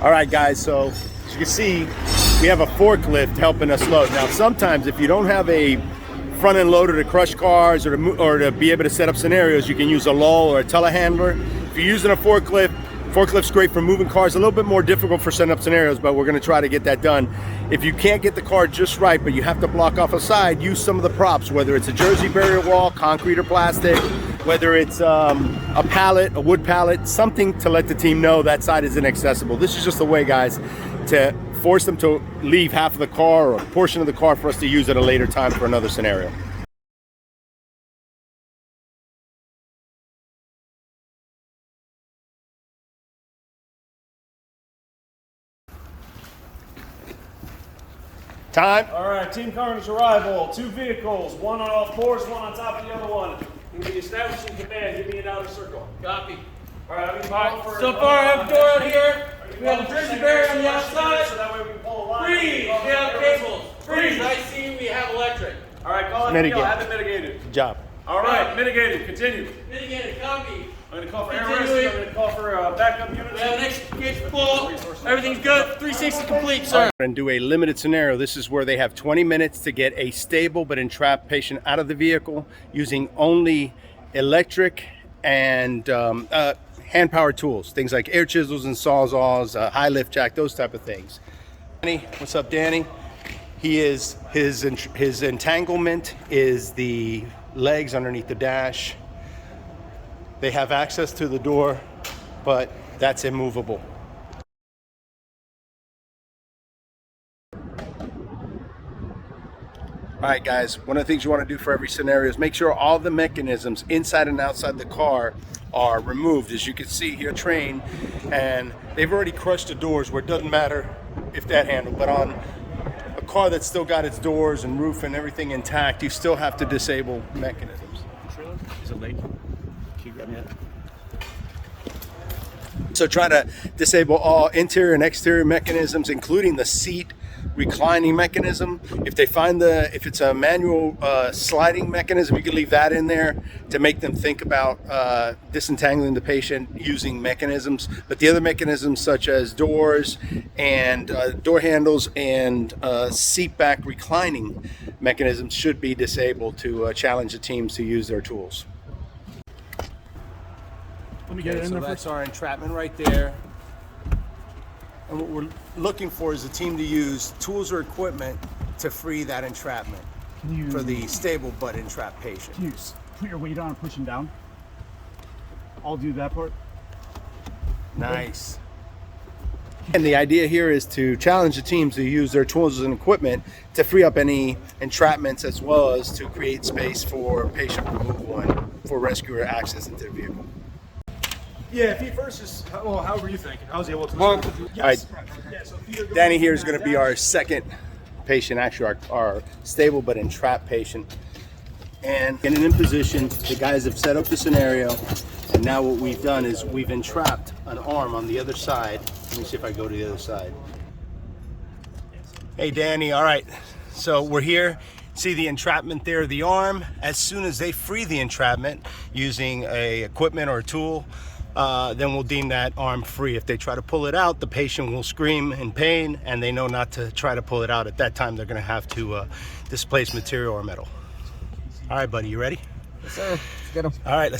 All right, guys, so as you can see, we have a forklift helping us load. Now, sometimes if you don't have a front end loader to crush cars or to be able to set up scenarios, you can use a Loll or a Telehandler. If you're using a forklift's great for moving cars, a little bit more difficult for setting up scenarios, but we're gonna try to get that done. If you can't get the car just right, but you have to block off a side, use some of the props, whether it's a Jersey barrier wall, concrete or plastic, whether it's a pallet, a wood pallet, something to let the team know that side is inaccessible. This is just a way, guys, to force them to leave half of the car or a portion of the car for us to use at a later time for another scenario. Time. All right, team carnage arrival. 2 vehicles, one on all fours, one on top of the other one. You'll be establishing command. Give me an outer circle. Copy. All right, I'm going for So far, I have a door out here. We have a Jersey barrier on the outside. So that way we can pull a line. Freeze! We have cables. Freeze! I see we have electric. All right, call it Mitigate. have it mitigated. Good job. All right, mitigated. Continue. Mitigated, copy. I'm going to call for air rescue. I'm going to call for backup units. We have an extrication full. Everything's good. 360 complete, sir. And do a limited scenario. This is where they have 20 minutes to get a stable but entrapped patient out of the vehicle using only electric and hand-powered tools, things like air chisels and sawzalls, high lift jack, those type of things. Danny, what's up, Danny? His entanglement is the legs underneath the dash. They have access to the door, but that's immovable. All right, guys, one of the things you want to do for every scenario is make sure all the mechanisms inside and outside the car are removed. As you can see here, train, and they've already crushed the doors where it doesn't matter if that handle, but on a car that's still got its doors and roof and everything intact, you still have to disable mechanisms. Is it late? Can you grab me that? So try to disable all interior and exterior mechanisms, including the seat reclining mechanism. If it's a manual sliding mechanism, you can leave that in there to make them think about disentangling the patient using mechanisms. But the other mechanisms, such as doors and door handles and seat back reclining mechanisms, should be disabled to challenge the teams to use their tools. Let me get it in So there that's first. our entrapment right there. And what we're looking for is the team to use tools or equipment to free that entrapment for the stable but entrapped patient. Can you put your weight on and push him down? I'll do that part. Nice. And the idea here is to challenge the teams to use their tools and equipment to free up any entrapments, as well as to create space for patient removal and for rescuer access into the vehicle. Yeah, feet first is, well, however you think. I was able to. All right. Yeah, so feet are going Danny here is going to be our second patient, actually our stable but entrapped patient. And getting in position, the guys have set up the scenario, and now what we've done is we've entrapped an arm on the other side. Let me see if I go to the other side. Hey Danny, all right, so we're here. See the entrapment there, the arm. As soon as they free the entrapment using a equipment or a tool, then we'll deem that arm free. If they try to pull it out, the patient will scream in pain, and they know not to try to pull it out. At that time, they're going to have to displace material or metal. All right, buddy, you ready? Yes, sir. Let's get him. All right, let's